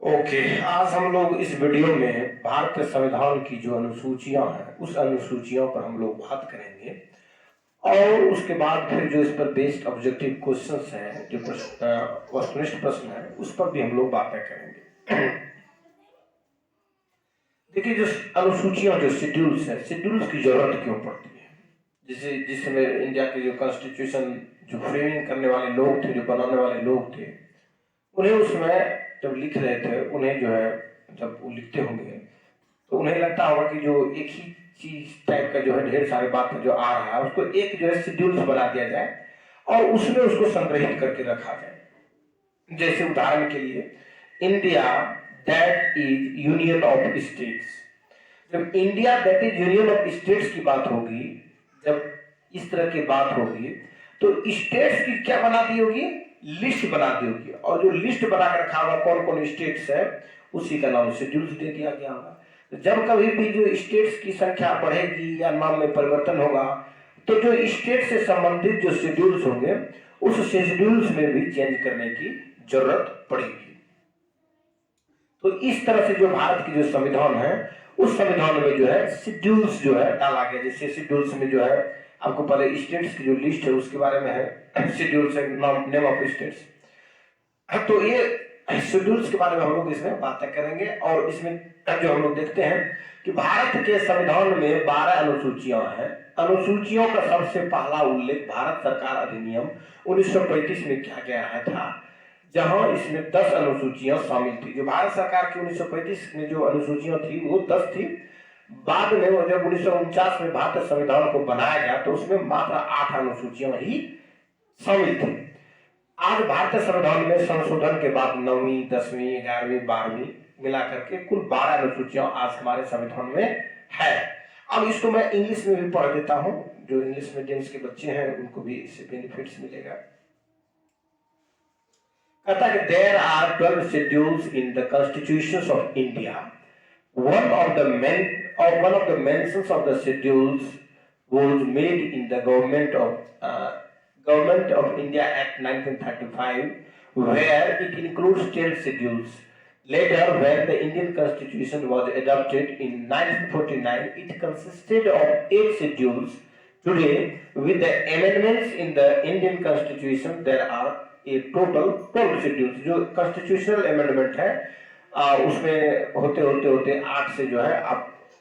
Okay, आज हम लोग इस वीडियो में भारतीय संविधान की जो अनुसूचियां हैं उस अनुसूचियों पर हम लोग बात करेंगे और उसके बाद फिर जो इस पर बेस्ड ऑब्जेक्टिव क्वेश्चंस हैं, जो वस्तुनिष्ठ प्रश्न हैं, उस पर भी हम लोग बातें करेंगे। देखिए, जो अनुसूचियां, जो शेड्यूल्स हैं, शेड्यूल्स की जरूरत क्यों पड़ती है? जैसे जिस समय इंडिया के जो कॉन्स्टिट्यूशन जो फ्रेमिंग करने वाले लोग थे, जो बनाने वाले लोग थे, उन्हें उसमें जब लिख रहे थे, उन्हें जो है जब वो लिखते होंगे तो उन्हें लगता होगा कि जो एक ही चीज टाइप का जो है ढेर सारी बात जो आ रहा है उसको एक जो है शेड्यूल्स बना दिया जाए और उसमें उसको संग्रहित करके रखा जाए। जैसे उदाहरण के लिए, India that is union of states. जब India that is union of states की बात होगी, जब इस तरह की बात होगी तो स्टेट्स की क्या बना दी होगी? लिस्ट बना दी होगी, और जो लिस्ट बना कर रखा होगा कौन कौन स्टेट्स है, उसी का नाम शेड्यूल्स दे दिया गया होगा। तो जब कभी भी जो स्टेट्स की संख्या बढ़ेगी या नाम में परिवर्तन होगा तो जो स्टेट से संबंधित जो शेड्यूल्स होंगे उस शेड्यूल्स में भी चेंज करने की जरूरत पड़ेगी। तो इस तरह से जो भारत की जो संविधान है उस संविधान में जो है शेड्यूल्स जो है डाला गया। जैसे शेड्यूल्स में जो है आपको पहले स्टेट्स की जो लिस्ट है उसके बारे में है, शेड्यूल्स है, नेम ऑफ स्टेट्स। तो ये शेड्यूल्स के बारे में हम लोग इसमें बातें करेंगे। और इसमें जो हम लोग देखते हैं कि भारत के संविधान में 12 अनुसूचियां हैं। अनुसूचियों का सबसे पहला उल्लेख भारत सरकार अधिनियम 1935 में किया गया है था, जहां इसमें 10 अनुसूचियां शामिल थी। जो भारत सरकार की 1935 में जो अनुसूचियां थी वो 10 थी। बाद में जब 1949 में भारतीय संविधान को बनाया गया तो उसमें मात्र 8 अनुसूचियां ही शामिल थी। आज भारतीय संविधान में संशोधन के बाद 9वीं, 10वीं, 11वीं, 12वीं मिलाकर के कुल 12 अनुसूचियां आज हमारे संविधान में है। अब इसको मैं इंग्लिश में भी पढ़ देता हूं, जो इंग्लिश मीडियम्स के बच्चे हैं उनको भी इससे बेनिफिट्स मिलेगा। कहता है कि there are 12 schedules in the constitutions of India. One of the mentions of the schedules was made in the Government of India Act 1935, where it includes 10 schedules. Later, when the Indian Constitution was adopted in 1949, it consisted of 8 schedules. Today, with the amendments in the Indian Constitution, there are a total 12 schedules. जो constitutional amendment है उसमें होते होते होते 8 से जो है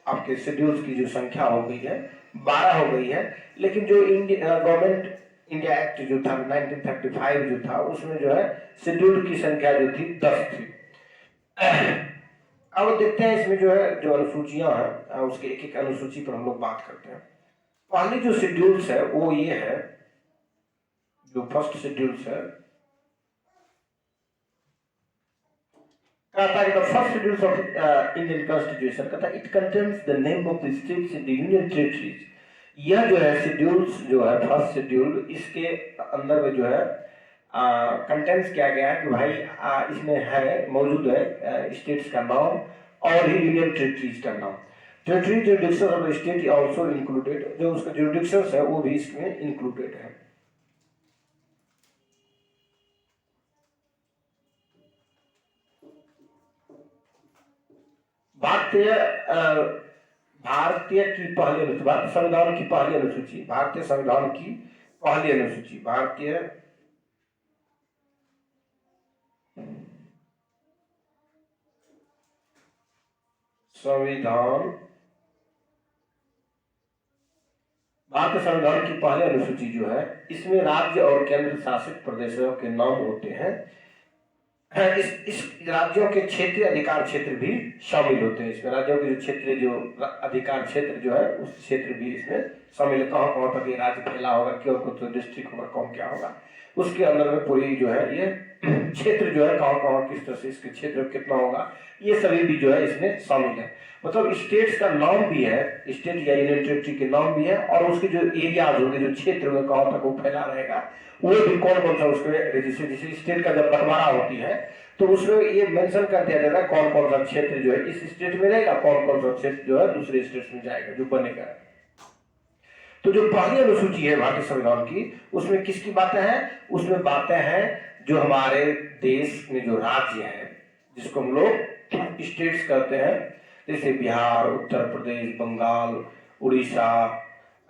आपके शेड्यूल्स की जो संख्या हो गई है 12 हो गई है। लेकिन जो गवर्नमेंट इंडिया एक्ट जो था 1935 जो था उसमें जो है शेड्यूल की संख्या जो थी 10 थी। अब देखते हैं इसमें जो है जो अनुसूचियां हैं उसके एक एक अनुसूची पर हम लोग बात करते हैं। पहली जो शेड्यूल्स है वो ये है, जो फर्स्ट शेड्यूल्स है, कहता है the first schedules of Indian Constitution, कहता है it contains the name of the states in the Union Territories। यह जो है शेड्यूल्स जो है फर्स्ट शेड्यूल, इसके अंदर में जो है कंटेंट्स किया गया है कि भाई इसमें है मौजूद है स्टेट्स का नाम और ही यूनियन टेरिटरीज का नाम। Territory jurisdiction of the state also included, जो उसका जुरिडिक्शंस है वो भी इसमें इंक्लूडेड है। भारतीय की पहली अनुसूची, भारतीय संविधान की पहली अनुसूची, भारतीय संविधान की पहली अनुसूची, भारतीय संविधान, भारतीय संविधान की पहली अनुसूची जो है इसमें राज्य और केंद्र शासित प्रदेशों के नाम होते हैं। इस राज्यों के क्षेत्रीय अधिकार क्षेत्र भी शामिल होते हैं। इसमें राज्यों के जो क्षेत्रीय जो अधिकार क्षेत्र जो है उस क्षेत्र भी इसमें शामिल है। कहाँ कहाँ तक ये राज्य फैला होगा, क्यों कुछ डिस्ट्रिक्ट होगा, कौन क्या होगा, उसके अंदर में पूरी जो है ये क्षेत्र जो है कहाँ कहाँ किस तरह से इसके क्षेत्र कितना होगा, ये सभी भी जो है इसमें शामिल है। मतलब स्टेट्स का नाम भी है, स्टेट या यूनियन टेरिटरी के नाम भी है, और उसके जो एरियाज होंगे, जो क्षेत्र में कहाँ तक वो फैला रहेगा, वो भी कौन कौन सा उसके रजिस्टर। जैसे स्टेट का जब बंटवारा होती है तो उसमें ये मेंशन कर दिया जाएगा कौन कौन सा क्षेत्र जो है इस स्टेट में रहेगा, कौन कौन सा क्षेत्र जो है दूसरे स्टेट में जाएगा जो बनेगा। तो जो पहली अनुसूची है भारतीय संविधान की, उसमें किसकी बातें हैं? उसमें बातें हैं जो हमारे देश में जो राज्य है जिसको हम लोग स्टेट्स कहते हैं, जैसे Bihar, Uttar Pradesh, Bengal, Orissa,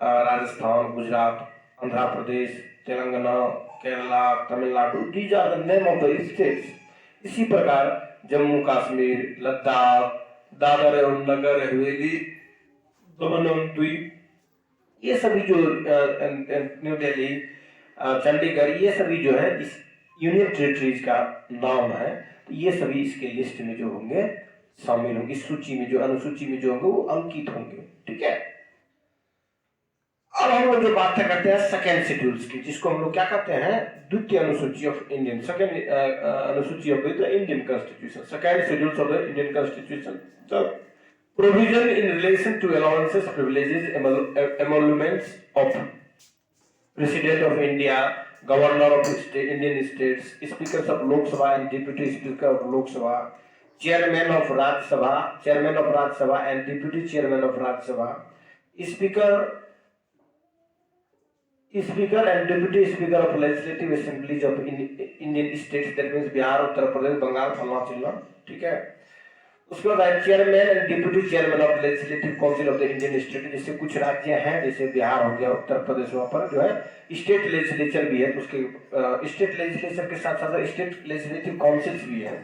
Rajasthan, Gujarat, Andhra Pradesh, Telangana, Kerala, Tamil Nadu, these are the name of the states. इसी प्रकार जम्मू कश्मीर, लद्दाख, दादर एवं नगर हवेली, दमन एवं द्वीप, ये सभी जो न्यू दिल्ली, चंडीगढ़, ये सभी जो है इस यूनियन टेरिटरीज का नाम है। तो ये सभी इसके लिस्ट में जो होंगे शामिल होंगे, इस सूची में जो अनुसूची में जो होंगे वो अंकित होंगे। ठीक है, अब हम लोग जो बात करते हैं सेकेंड शेड्यूल्स की, जिसको हम लोग क्या कहते हैं, द्वितीय अनुसूची ऑफ इंडियन, सेकेंड अनुसूची of the Indian constitution, second schedules of the Indian constitution. तो provision in relation to allowances, privileges, emoluments of President of India, Governor of Indian states, Speakers of Lok Sabha and Deputy Speaker of Lok Sabha, Chairman of Rajya Sabha and Deputy Chairman of Rajya Sabha, Speaker and Deputy Speaker of Legislative Assemblies of Indian states, that means Bihar, Uttar Pradesh, Bengal, फलना चिल्ला। ठीक है, उसके बाद chairman and deputy chairman of legislative council of the Indian state, जैसे कुछ राज्य हैं, जैसे बिहार हो गया, उत्तर प्रदेश, वहाँ पर जो है स्टेट लेजिस्लेचर भी है, तो उसके स्टेट लेजिस्लेचर के साथ साथ स्टेट लेजिस्लेटिव काउंसिल्स भी है।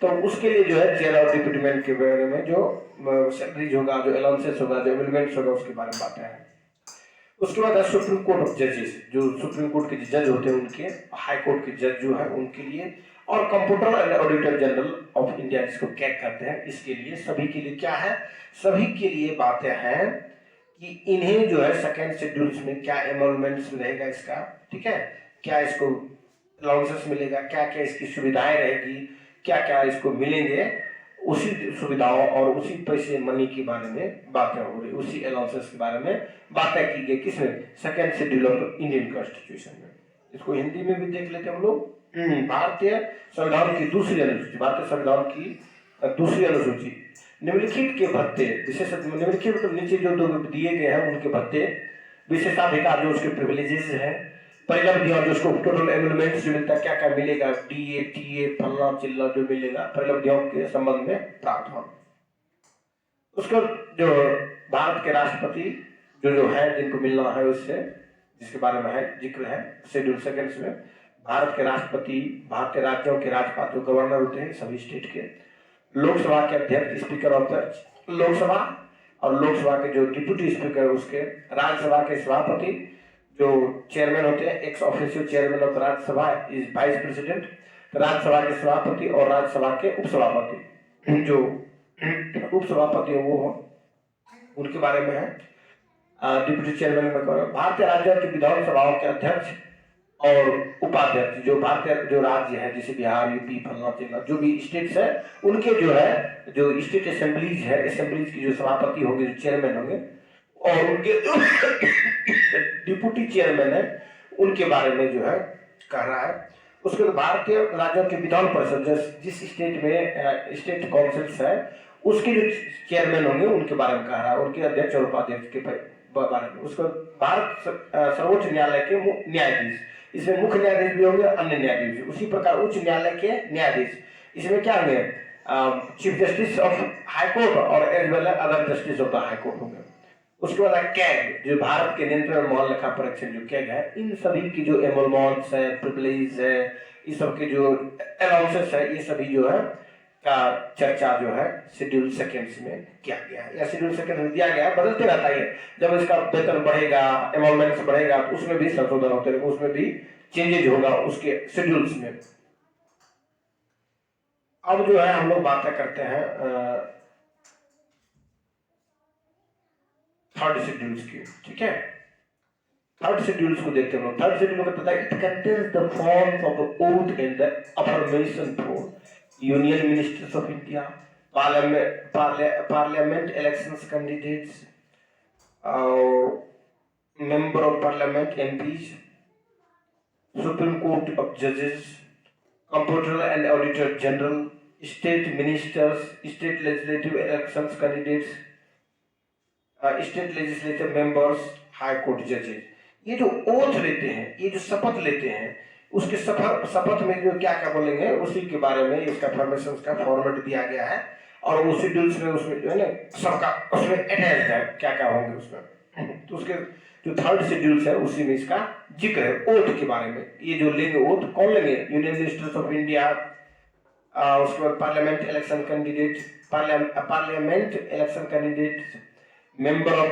तो उसके लिए जो है चेयर और डिप्यूटी के बारे में जो सैलरीज होगा, जो अलाउंसेस होगा, जो एमिलमेंट्स होगा, उसके बारे में बातें हैं। उसके बाद है सुप्रीम कोर्ट ऑफ जजेस, जो सुप्रीम कोर्ट के जज होते हैं उनके, हाई कोर्ट के जज जो है उनके लिए, और computer and auditor general of India, जिसको कैग करते हैं, इसके लिए, सभी के लिए क्या है, सभी के लिए बातें हैं कि इन्हें जो है सेकेंड शेड्यूल्स में क्या एमोलमेंट्स रहेगा इसका। ठीक है, क्या इसको अलाउंसेस मिलेगा, क्या क्या इसकी सुविधाएं रहेगी, क्या क्या इसको मिलेंगे, उसी सुविधाओं और उसी पैसे मनी के बारे में बातें हो रही, उसी अलाउंसेस के बारे में बातें की गई, किसमें, second schedule of Indian constitution में। इसको हिंदी में भी देख लेते हम लोग। भारतीय संविधान की दूसरी अनुसूची, भारतीय संविधान की दूसरी अनुसूची, निम्नलिखित के भत्ते, विशेष निम्नलिखित मतलब नीचे जो दो दिए गए हैं उनके भत्ते, विशेषाधिकार जो उसके प्रिविलेजेस हैं, परिलब्धि और जो उसको टोटल एमिलमेंट्स जो मिलता है, क्या क्या मिलेगा, डीए, टीए, फलना चिल्ला जो मिलेगा, परिलब्धियों के संबंध में प्रावधान। उसका जो भारत के राष्ट्रपति जो है जिनको मिलना है उससे, जिसके बारे में है जिक्र है शेड्यूल सेकंड्स में, भारत के राष्ट्रपति, भारतीय राज्यों के राज्यपाल जो गवर्नर होते हैं सभी स्टेट के, लोकसभा के अध्यक्ष, स्पीकर ऑफ द लोकसभा, और लोकसभा के जो डिप्यूटी स्पीकर उसके, राज्यसभा के सभापति जो चेयरमैन होते हैं, ex officio chairman of Rajya Sabha is vice president, Rajya Sabha के सभापति और राज्यसभा के उपसभापति, जो उपसभापति वो उनके बारे में है डिप्यूटी चेयरमैन में। भारतीय राज्यों की विधानसभाओं के अध्यक्ष और उपाध्यक्ष, जो भारतीय जो राज्य है, जैसे बिहार, यूपी, फलना चिल्ला, जो भी स्टेट्स है, उनके जो है जो स्टेट असेंबलीज है, असेंबलीज की जो सभापति होंगे, जो चेयरमैन होंगे, और उनके डिप्यूटी चेयरमैन है, उनके बारे में जो है कह रहा है। उसके बाद भारतीय राज्यों की विधान परिषद, जिस स्टेट में स्टेट काउंसिल्स है, उसके जो चेयरमैन होंगे उनके बारे में कह रहा है, उनके अध्यक्ष और उपाध्यक्ष के बारे में। उसको भारत सर्वोच्च न्यायालय के न्यायाधीश, इसमें मुख्य न्यायाधीश भी होंगे, अन्य न्यायाधीश भी, उसी प्रकार उच्च न्यायालय के न्यायाधीश, इसमें क्या होंगे, chief justice of high court और as well as other justice of the high court होंगे। उसके बाद कैग, जो भारत के नियंत्रण महान लेखा परीक्षक जो कैग है, इन सभी की जो एमोलमेंट्स है, प्रिविलेज है, इस सब के जो अलाउंसेस है, ये सभी जो है का चर्चा जो है शेड्यूल सेकंड्स में किया गया है, या शेड्यूल सेकंड में दिया गया है, बदलते रहता है। जब इसका वेतन बढ़ेगा, एमोलमेंट्स बढ़ेगा, तो उसमें भी संशोधन होते रहेंगे, उसमें भी चेंजेज होगा उसके शेड्यूल्स में। अब जो है हम लोग बातें करते हैं थर्ड शेड्यूल्स की। ठीक है, थर्ड शेड्यूल्स को देखते हैं। थर्ड शेड्यूल में बताया it contains the forms of the oath and the affirmation for union ministers of India, parliament elections candidates, member of parliament MPs, supreme court of जजेस, computer and auditor general, state ministers, state legislative elections candidates, state legislative members, high court जजेस। ये जो oath लेते हैं, ये जो शपथ लेते हैं, उसके शपथ में जो क्या क्या बोलेंगे उसी के बारे में इसका फॉर्मेशन का फॉर्मेट दिया गया है। और वो शेड्यूल्स में उसमें जो है ना सबका उसमें अटैच्ड है क्या क्या होंगे उसमें। तो उसके जो थर्ड शेड्यूल्स है उसी में इसका जिक्र है ओथ के बारे में। ये जो लेंगे ओथ कौन लेंगे, यूनियन मिनिस्टर्स ऑफ इंडिया, उसके बाद parliament election candidate, member of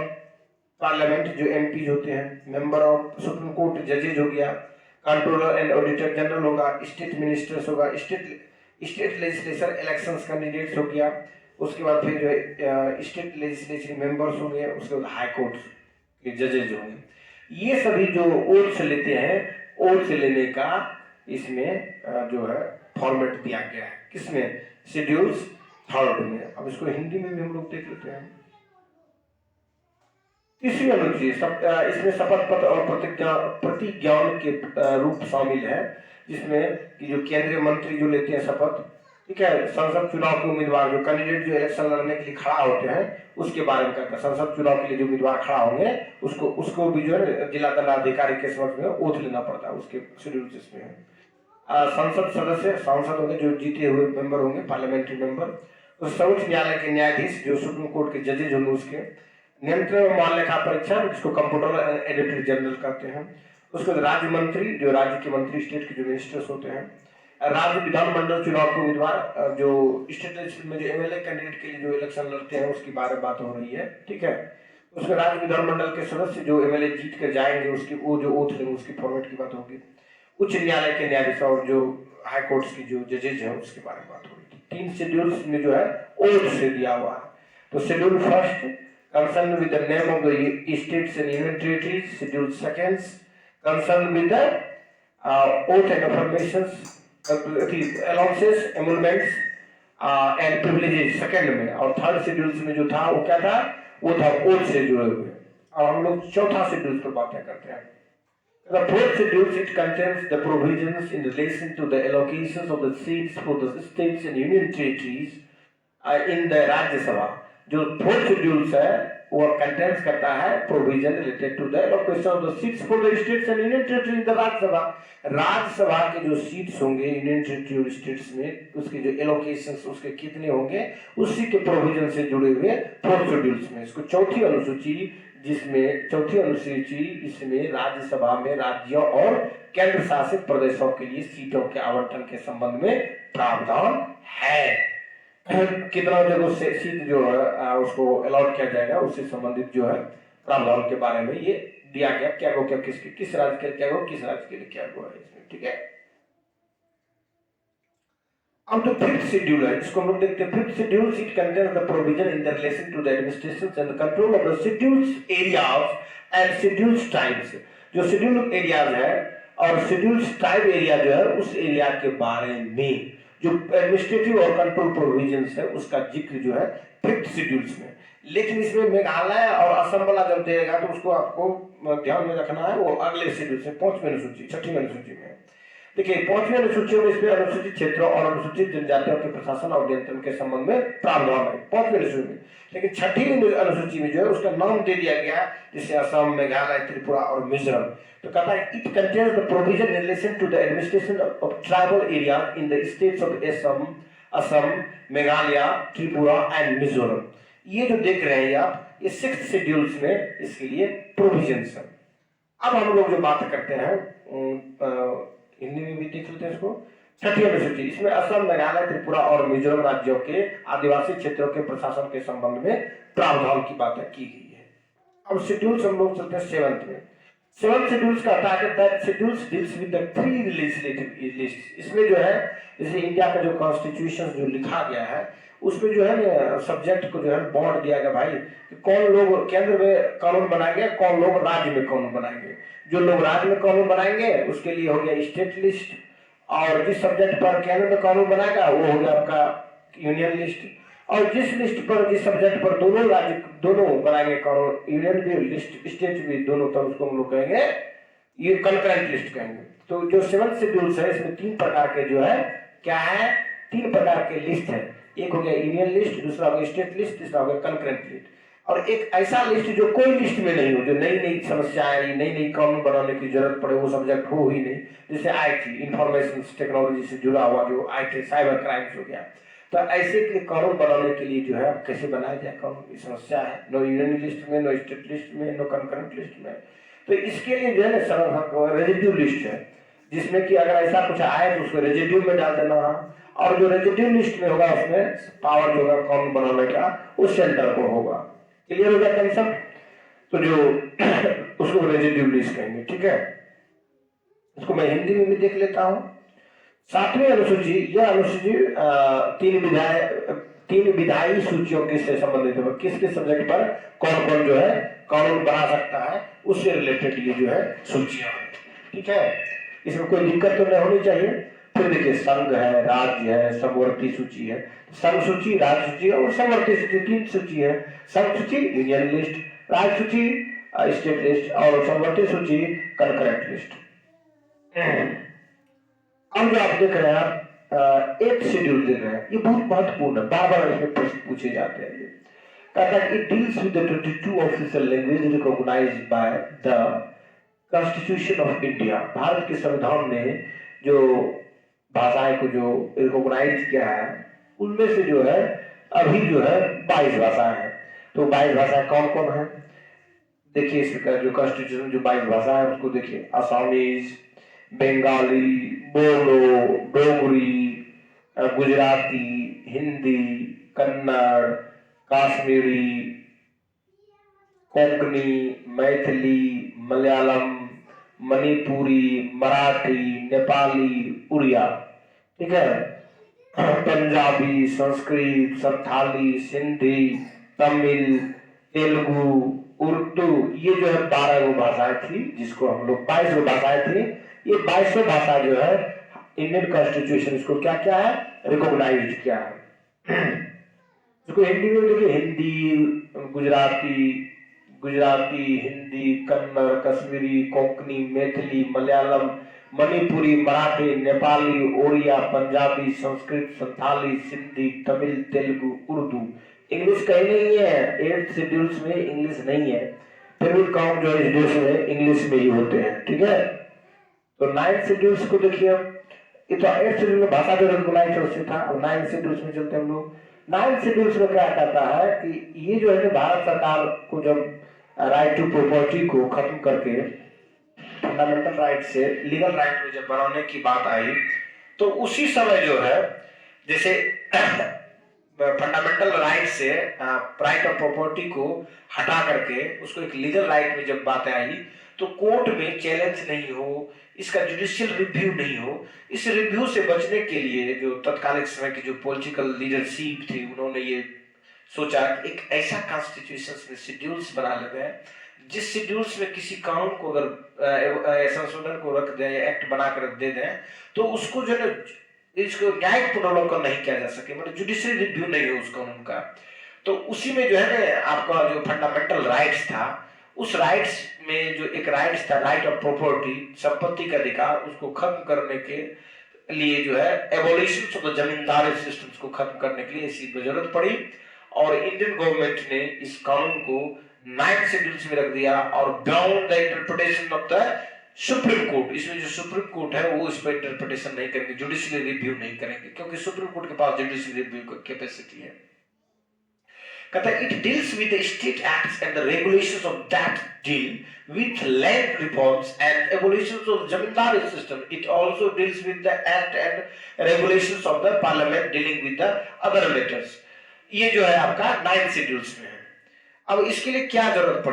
parliament जो एमपी होते हैं, मेंबर ऑफ सुप्रीम कोर्ट जजेज हो गया, कंट्रोलर एंड ऑडिटर जनरल होगा, स्टेट मिनिस्टर्स होगा, स्टेट लेजिस्लेचर इलेक्शंस कैंडिडेट्स हो गया, उसके बाद फिर जो है स्टेट लेजिस्लेचर मेंबर्स हो गए, उसके बाद हाई कोर्ट के जजेज होंगे। ये सभी जो ओथ से लेते हैं, ओथ से लेने का इसमें जो है फॉर्मेट दिया गया है किसमें, शेड्यूल्स थर्ड में। अब इसको हिंदी में भी हम लोग देख लेते हैं। तीसरी अनुच्छेद इसमें शपथ पत्र और प्रतिज्ञान के रूप शामिल है, जिसमें कि जो केंद्रीय मंत्री जो लेते हैं शपथ, ठीक है, संसद चुनाव के उम्मीदवार जो कैंडिडेट जो इलेक्शन लड़ने के लिए खड़ा होते हैं उसके बारे में कहता है। संसद चुनाव के लिए जो उम्मीदवार खड़ा होंगे उसको भी जो है जिला दंडाधिकारी के समक्ष में ओथ लेना पड़ता है, उसके शेड्यूल इसमें है। संसद सदस्य सांसद होंगे जो जीते हुए मेंबर होंगे, पार्लियामेंट्री मेंबर, तो सर्वोच्च न्यायालय के न्यायाधीश जो सुप्रीम कोर्ट के जजेज होंगे, उसके नियंत्रण और मान लेखा परीक्षा जिसको कंप्यूटर एडिटर जनरल कहते हैं, उसके बाद राज्य मंत्री जो राज्य के मंत्री स्टेट के जो मिनिस्टर्स होते हैं, राज्य विधानमंडल चुनाव के उम्मीदवार जो स्टेट में जो एमएलए कैंडिडेट के लिए जो इलेक्शन लड़ते हैं उसकी बारे में बात हो रही है, ठीक है। उसके राज्य विधानमंडल के सदस्य जो एमएलए जीत कर जाएंगे उसकी वो जो ओथ लेंगे उसकी फॉर्मेट की बात होगी। उच्च न्यायालय के न्यायाधीश और जो हाई कोर्ट्स की जो जजेज है उसके बारे में बात हो रही थी। 3 शेड्यूल्स में जो है ओथ से दिया हुआ है। तो schedule first concern with the name of the states and union territories, schedule second concern with the oath and affirmations allowances emoluments and privileges second में, और थर्ड शेड्यूल्स में जो था वो क्या था, वो था ओथ से जुड़े हुए। और हम लोग चौथा शेड्यूल पर बातें करते हैं। The fourth schedule it contains the provisions in relation to the allocations of the seats for the states and union territories in the Rajya Sabha. जो fourth schedules है वो contains करता है provision related to the allocation of the seats for the states and union territories in the Rajya Sabha. राज्य सभा के जो seats होंगे यूनियन टेरिटरी और स्टेट्स में उसके जो एलोकेशंस उसके कितने होंगे उसी के प्रोविजन से जुड़े हुए फोर्थ शेड्यूल्स में। इसको चौथी अनुसूची जिसमें चौथी अनुसूची इसमें राज्यसभा में राज्यों और केंद्र शासित प्रदेशों के लिए सीटों के आवंटन के संबंध में प्रावधान है। कितना जगह से सीट जो है उसको अलॉट किया जाएगा उससे संबंधित जो है प्रावधान के बारे में ये दिया गया, क्या गो क्या किसके किस राज्य के लिए क्या गो किस राज्य के लिए क्या गो है इसमें, ठीक है। अब जो फिफ्थ शेड्यूल है इसको हम लोग देखते हैं। Fifth schedule it contains the provision in the relation to the administration and the control of the schedules areas and schedules tribes. जो शेड्यूल एरियाज है और शेड्यूल्स ट्राइब एरिया जो है उस एरिया के बारे में जो एडमिनिस्ट्रेटिव और कंट्रोल प्रोविजंस है उसका जिक्र जो है फिफ्थ शेड्यूल्स में। लेकिन इसमें मेघालय और असम वाला जब देगा तो उसको आपको ध्यान में रखना है, वो अगले शेड्यूल से 5वीं अनुसूची 6वीं अनुसूची में। देखिए 5वीं अनुसूची में इसमें अनुसूचित क्षेत्रों और अनुसूचित जनजातियों के प्रशासन और नियंत्रण के संबंध में प्रावधान है 5वीं अनुसूची में। लेकिन 6वीं अनुसूची में जो है उसका नाम दे दिया गया जैसे असम, मेघालय, त्रिपुरा और मिजोरम। तो कहता है it contains the provision in relation to the administration of tribal area in the states of Assam, Meghalaya, Tripura and Mizoram. ये जो देख रहे हैं आप ये 6th शेड्यूल्स में इसके लिए प्रोविजंस है। अब हम लोग जो बात करते हैं हिंदी में भी देख लेते हैं इसको। 6वीं अनुसूची इसमें असम, मेघालय, त्रिपुरा और मिजोरम राज्यों के आदिवासी क्षेत्रों के प्रशासन के संबंध में प्रावधान की बातें की गई है। अब शेड्यूल्स हम लोग चलते हैं 7th में। 7th शेड्यूल्स का target schedules deals with the 3 legislative list. इसमें जो है जैसे इंडिया का जो कॉन्स्टिट्यूशन जो लिखा गया है उसमें जो है सब्जेक्ट को जो है बॉन्ड दिया गया भाई कि कौन लोग केंद्र में कानून बनाएंगे, कौन लोग राज्य में कानून बनाएंगे। जो लोग राज्य में कानून बनाएंगे उसके लिए हो गया स्टेट लिस्ट, और जिस सब्जेक्ट पर केंद्र में कानून बनाएगा वो हो गया आपका यूनियन लिस्ट, और जिस लिस्ट पर जिस सब्जेक्ट पर दोनों राज्य दोनों बनाएंगे कानून, यूनियन भी लिस्ट स्टेट भी दोनों, तब उसको हम लोग कहेंगे ये कंकरेंट लिस्ट कहेंगे। तो जो 7th शेड्यूल्स है इसमें 3 प्रकार के जो है क्या है 3 प्रकार के लिस्ट है। एक हो गया यूनियन लिस्ट, दूसरा हो गया स्टेट लिस्ट, तीसरा हो गया कंकरेंट लिस्ट। और एक ऐसा लिस्ट जो कोई लिस्ट में नहीं हो, जो नई नई समस्याएं, नई नई कानून बनाने की जरूरत पड़े, वो सब्जेक्ट हो ही नहीं। जैसे आईटी, इंफॉर्मेशन टेक्नोलॉजी से जुड़ा हुआ जो आईटी साइबर क्राइम्स हो गया, तो ऐसे के कानून बनाने के लिए जो है कैसे बनाया जाए कानून की समस्या है। नो यूनियन लिस्ट में, नो स्टेट लिस्ट में, नो कंकरेंट लिस्ट में। तो इसके लिए जो है ना रेजिड्यू लिस्ट है, जिसमें कि अगर ऐसा कुछ आए तो उसको रेजिड्यू में डाल देना है, और जो रेजिड्यू लिस्ट में होगा उसमें पावर जो होगा कानून बनाने का उस सेंटर को होगा। क्लियर हो गया कंसेप्ट? तो जो उसको रेजिड्यू लिस्ट कहेंगे, ठीक है। इसको मैं हिंदी में भी देख लेता हूं। 7वीं अनुसूची, यह अनुसूची तीन विधायी सूचियों के से संबंधित है। किसके सब्जेक्ट पर कौन कौन जो है कानून बना सकता है, उससे रिलेटेड ये जो है सूचियां है, ठीक है। इसमें कोई दिक्कत तो नहीं होनी चाहिए। फिर देखिए, संघ है, राज्य है, समवर्ती सूची है। संघ सूची, राज्य सूची और समवर्ती सूची, 3 सूची है। संघ सूची यूनियन लिस्ट, राज्य सूची स्टेट लिस्ट और समवर्ती सूची कंकरेंट लिस्ट। अब जो आप देख रहे हैं, एक शेड्यूल देख रहे हैं, ये बहुत महत्वपूर्ण है, बार बार इसमें प्रश्न पूछे जाते हैं। ये कहता है it deals with the 22 official language recognized by the constitution of India. Bharat के संविधान ने जो भाषाएं को जो रिकॉग्नाइज किया है, उनमें से जो है अभी जो है 22 भाषाएं हैं। तो 22 भाषाएं कौन कौन है? देखिए, इसका जो कॉन्स्टिट्यूशन जो 22 भाषा है उसको देखिए, असमीज, बंगाली, बोलो, डोगरी, गुजराती, हिंदी, कन्नड़, कश्मीरी, कोंकणी, मैथिली, मलयालम, मणिपुरी, मराठी, नेपाली, उड़िया, ठीक है, पंजाबी, संस्कृत, संथाली, सिंधी, तमिल, तेलुगु, उर्दू, ये जो है 12 भाषाएं थी, जिसको हम लोग 22 भाषाएं थी। ये 22 भाषा जो है इंडियन कॉन्स्टिट्यूशन इसको क्या क्या है, रिकॉग्नाइज किया है। इसको हिंदी में देखिए, हिंदी, गुजराती, हिंदी, कन्नड़, कश्मीरी, कोंकणी, मैथिली, मलयालम, मणिपुरी, मराठी, नेपाली, ओडिया, पंजाबी, संस्कृत, संथाली, सिंधी, तमिल, तेलुगु, उर्दू। इंग्लिश कहीं नहीं है, 8 शेड्यूल्स में इंग्लिश नहीं है, फिर भी काम जो इस देश में इंग्लिश में ही होते हैं, ठीक है। तो 9 शेड्यूल्स को देखिए, ये तो 8 शेड्यूल में भाषा जो रिकॉग्नाइज उससे था, और 9 शेड्यूल्स में चलते हम लोग। 9 शेड्यूल्स में क्या कहता है कि ये जो है भारत सरकार को जब राइट टू प्रॉपर्टी को खत्म करके फंडामेंटल राइट से लीगल राइट में जब बनाने की बात आई, तो उसी समय जो है, जैसे फंडामेंटल राइट से राइट ऑफ प्रॉपर्टी को हटा करके उसको एक लीगल राइट में जब बात आई, तो कोर्ट में चैलेंज नहीं हो, इसका जुडिशियल रिव्यू नहीं हो। इस रिव्यू से बचने के लिए जो तत्कालिक समय की जो पॉलिटिकल लीडरशिप थी, उन्होंने ये सोचा कि एक ऐसा कॉन्स्टिट्यूशन में शेड्यूल्स बना लेते हैं, जिस शेड्यूल्स में किसी कानून को अगर संशोधन को रख दें या एक्ट बनाकर दे दें, तो उसको जो है इसको न्यायिक पुनर्वलोकन नहीं किया जा सके, मतलब जुडिशियल रिव्यू नहीं हो उस कानून का। तो उसी में जो है ना आपका जो फंडामेंटल राइट्स था, उस राइट्स में जो एक राइट्स था, राइट ऑफ प्रॉपर्टी, संपत्ति का अधिकार, उसको खत्म करने के लिए जो है abolition of the zamindari systems को खत्म करने के लिए इसी जरूरत पड़ी, और इंडियन गवर्नमेंट ने इस कानून को 9 शेड्यूल्स में रख दिया, और bound the interpretation of the supreme court. इसमें जो सुप्रीम कोर्ट है वो इस पर इंटरप्रिटेशन नहीं करेंगे, जुडिशियल रिव्यू नहीं करेंगे, क्योंकि सुप्रीम कोर्ट के पास जुडिशियल रिव्यू की कैपेसिटी है। कहता है it deals with the state acts and the regulations of that deal with land reforms and abolitions of zamindari system. It also deals with the act and regulations of the parliament dealing with the other matters. ये जो है आपका 9 schedules में है। अब इसके लिए क्या जरूरत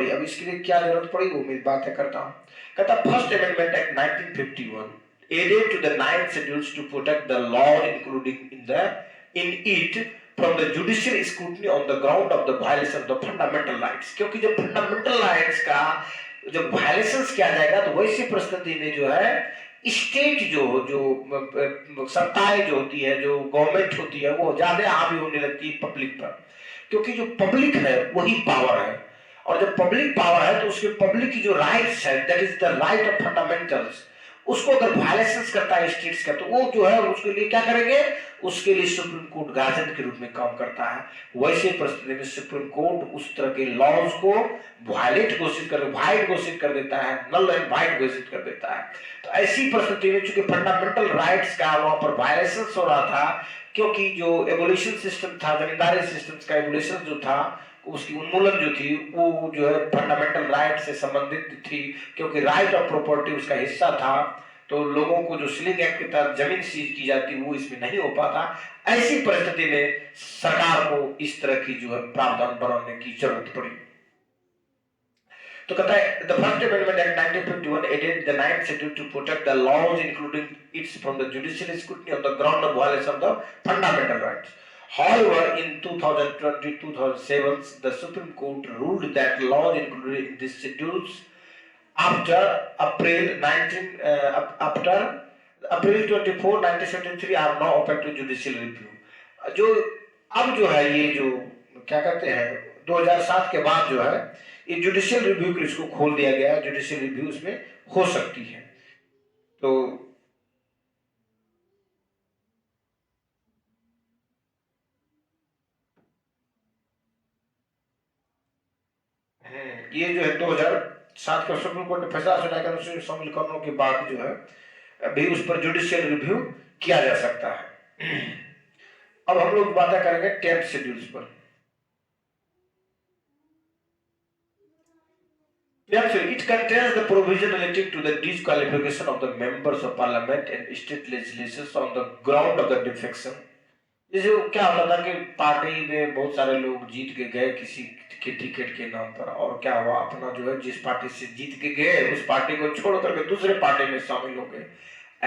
पड़ी, वो मैं बातें करता हूं। कहता first amendment act 1951 added to the 9 schedules to protect the law, including in it from the judicial scrutiny on the ground of the violation of the fundamental rights। क्योंकि जब फंडामेंटल राइट्स का जब वायलेशंस किया जाएगा, तो वैसी परिस्थिति में जो है स्टेट जो सत्ताएं जो होती है, जो गवर्नमेंट होती है, वो ज्यादा हावी होने लगती है पब्लिक पर, क्योंकि जो पब्लिक है वही पावर है, और जब पब्लिक पावर है तो उसके पब्लिक की जो राइट्स है, that is the right of fundamentals, उसको अगर वायलेशंस करता है स्टेट्स का, तो वो जो है उसके लिए क्या करेंगे, उसके लिए सुप्रीम कोर्ट गार्जियन के रूप में काम करता है। वैसे परिस्थिति में सुप्रीम कोर्ट उस तरह के लॉज को वायलेट घोषित कर वाइड घोषित कर देता है, नल एंड वाइड घोषित कर देता है। तो ऐसी परिस्थिति में चूंकि फंडामेंटल राइट्स का वहां पर वायलेशंस हो रहा था, क्योंकि जो एवोल्यूशन सिस्टम था, जमींदारी सिस्टम का एवोल्यूशन जो था, उसकी उन्मूलन जो थी वो जो है फंडामेंटल राइट से संबंधित थी, क्योंकि राइट ऑफ प्रॉपर्टी उसका हिस्सा था। तो लोगों को जो स्लिंग एक्ट के तहत जमीन सीज की जाती वो इसमें नहीं हो पाता। ऐसी परिस्थिति में सरकार को इस तरह की जो है प्रावधान बनाने की जरूरत पड़ी। तो कहता है the first amendment act 1951 added the ninth schedule to protect the laws including its from the judicial scrutiny on the ground of violation of the fundamental rights. However, in 2020-2007, the Supreme Court ruled that laws included in these schedules after April 24, 1973 are now open to judicial review. जो अब जो है ये जो क्या कहते हैं 2007 के बाद जो है ये जुडिशियल रिव्यू के इसको खोल दिया गया है, जुडिशियल रिव्यू इसमें हो सकती है। तो ये जो है 2007 का सुप्रीम कोर्ट ने फैसला सुनाया कि शामिल कानूनों के बाद जो है अभी उस पर जुडिशियल रिव्यू किया जा सकता है। अब हम लोग बातें करेंगे 10th शेड्यूल्स पर। Yes, sir. It contains the provision relating to the disqualification of the members of parliament and state legislatures on the ground of the defection. जैसे क्या होता था कि पार्टी में बहुत सारे लोग जीत के गए किसी के टिकट के नाम पर, और क्या हुआ अपना जो है जिस पार्टी से जीत के गए उस पार्टी को छोड़ करके दूसरे पार्टी में शामिल हो गए।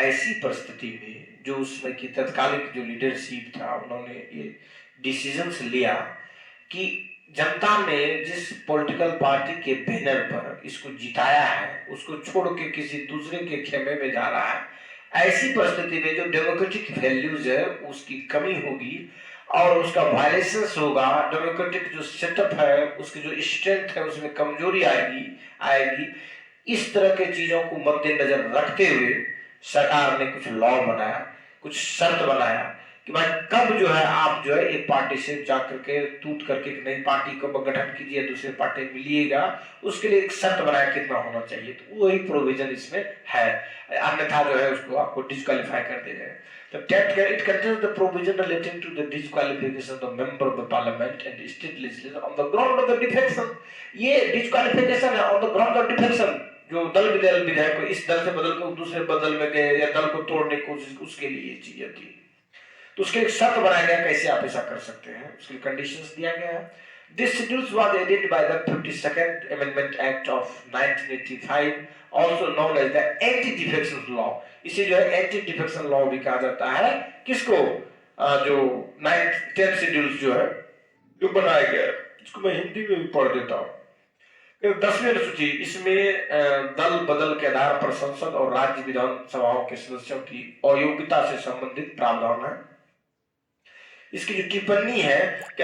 ऐसी परिस्थिति में जो उसमें की तत्कालिक जो लीडरशिप था उन्होंने ये डिसीजंस लिया कि जनता ने जिस पॉलिटिकल पार्टी के बैनर पर इसको जिताया है उसको छोड़ के किसी दूसरे के खेमे में जा रहा है। ऐसी परिस्थिति में जो डेमोक्रेटिक वैल्यूज है उसकी कमी होगी और उसका वायलेशंस होगा। डेमोक्रेटिक जो सेटअप है उसकी जो स्ट्रेंथ है उसमें कमजोरी आएगी। इस तरह के चीजों को मद्देनजर रखते हुए सरकार ने कुछ लॉ बनाया, कुछ शर्त बनाया कि भाई कब जो है आप जो है एक पार्टी से जाकर के टूट करके एक नई पार्टी को गठन कीजिए, दूसरे पार्टी में मिलिएगा, उसके लिए एक शर्त बनाया कितना होना चाहिए। तो वही प्रोविजन इसमें है, अन्यथा जो है उसको आपको डिस्क्वालीफाई कर दिया जाए। तो it contains the provision relating to the disqualification of the member of the parliament and state legislature on the ground of the defection। ये डिस्क्वालिफिकेशन है on the ground of defection, जो दल विधायक को इस दल से बदल कर दूसरे बदल में गए या दल को तोड़ने की कोशिश, उसके लिए ये चीज होती है। तो उसके एक शर्त बनाया गया कैसे आप ऐसा कर सकते हैं, उसके कंडीशंस दिया गया है। This schedules was added by the 52nd Amendment Act of 1985, also known as the Anti-Defection Law। इसे जो है Anti-Defection Law भी कहा जाता है। किसको? जो 10th शेड्यूल्स जो है जो बनाया गया है, इसको मैं हिंदी में भी पढ़ देता हूँ। 10वीं अनुसूची, इसमें दल बदल के आधार पर संसद और राज्य विधानसभाओं के सदस्यों की अयोग्यता से संबंधित प्रावधान है। इसकी जो टिप्पणी है कि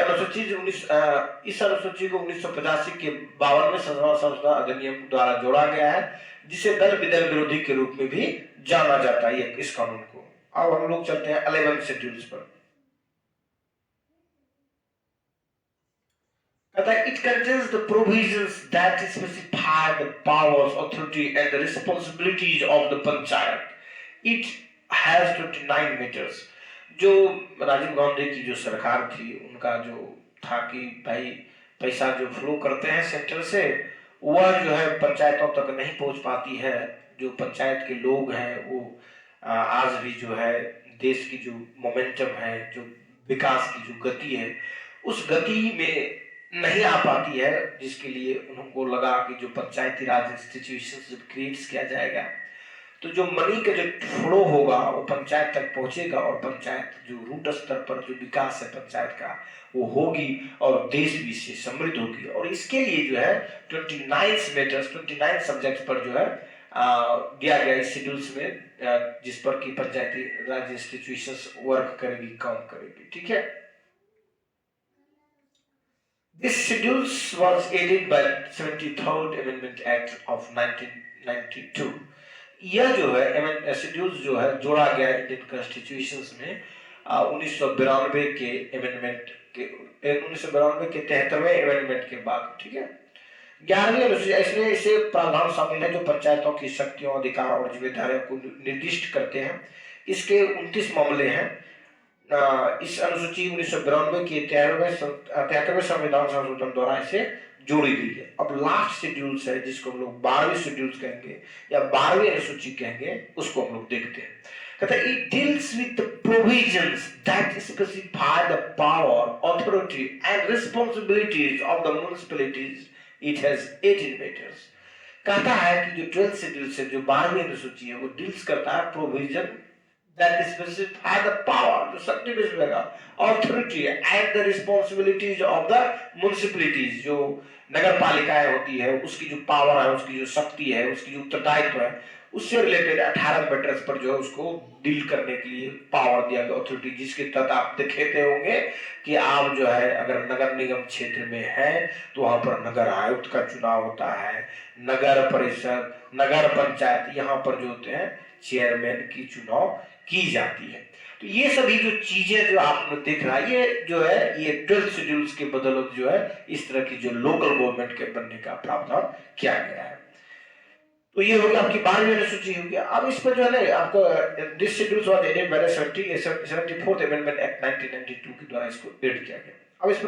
इस अनुसूची को 1985 के 52वें संशोधन अधिनियम द्वारा जोड़ा गया है, जिसे दल विदल विरोधी के रूप में भी जाना जाता है इस कानून को। अब हम लोग चलते हैं 11 शेड्यूल्स पर। It contains the provisions that specify the powers, authority and the responsibilities of the panchayat. It has 29 meters। जो राजीव गांधी की जो सरकार थी उनका जो था कि भाई पैसा जो फ्लो करते हैं सेंटर से वह जो है पंचायतों तक नहीं पहुंच पाती है। जो पंचायत के लोग हैं वो आज भी जो है देश की जो मोमेंटम है, जो विकास की जो गति है, उस गति में नहीं आ पाती है, जिसके लिए उनको लगा कि जो पंचायती राज इंस्टीट्यूशन क्रिएट किया जाएगा तो जो मनी का जो फ्लो होगा वो पंचायत तक पहुंचेगा और पंचायत जो रूट स्तर पर जो विकास है पंचायत का वो होगी और देश भी इससे समृद्ध होगी। और इसके लिए जो है 29 सब्जेक्ट पर जो है दिया गया इस शेड्यूल्स में, जिस पर की पंचायती राज इंस्टीट्यूशंस वर्क करेगी, काम करेगी। ठीक है। This schedules was aided by 73rd Amendment Act of 1992। यह जो है शेड्यूल्स जो है जोड़ा गया इंडियन कॉन्स्टिट्यूशंस में 1992 के अमेंडमेंट के 1992 के 73वें अमेंडमेंट के बाद, ठीक है। 11वीं अनुसूची इसमें इसे प्रावधान शामिल है जो पंचायतों की शक्तियों, अधिकार और जिम्मेदारियों को निर्दिष्ट करते हैं। इसके 29 मामले हैं। इस अनुसूची 1992 के 73वें संविधान संशोधन द्वारा इसे जोड़ी गई है। अब लास्ट शेड्यूल्स है जिसको हम लोग 12वीं शेड्यूल्स कहेंगे या 12वीं अनुसूची कहेंगे, उसको हम लोग देखते हैं। कहता है it deals with the provisions that specify the power, authority and responsibilities of the municipalities. It has 18 matters. कहता है कि जो 12th शेड्यूल से जो 12वीं अनुसूची है वो डील्स करता है provision that specify the power, जो शक्ति विषयगा, authority and the responsibilities of the municipalities, जो नगर पालिकाएं होती है उसकी जो पावर है, उसकी जो शक्ति है, उसकी जो उत्तरदायित्व है, उससे रिलेटेड 18 मैटर्स पर जो है उसको डील करने के लिए पावर दिया गया, अथॉरिटी, जिसके तहत आप देखे होंगे कि आप जो है अगर नगर निगम क्षेत्र में है तो वहां पर नगर आयुक्त का चुनाव होता है, नगर परिषद, नगर पंचायत, यहाँ पर जो होते हैं चेयरमैन की चुनाव की जाती है। तो ये सभी जो चीजें जो आपने देख रहा है ये जो है ये 12 शेड्यूल्स के बदौलत जो है इस तरह की जो लोकल गवर्नमेंट के बनने का प्रावधान किया गया है। तो ये हो गया आपकी 12वीं अनुसूची हो गया। अब इस पर जो है ना आपको this schedules was added by the 74th amendment act 1992 के द्वारा इसको एड किया गया। अब इस पर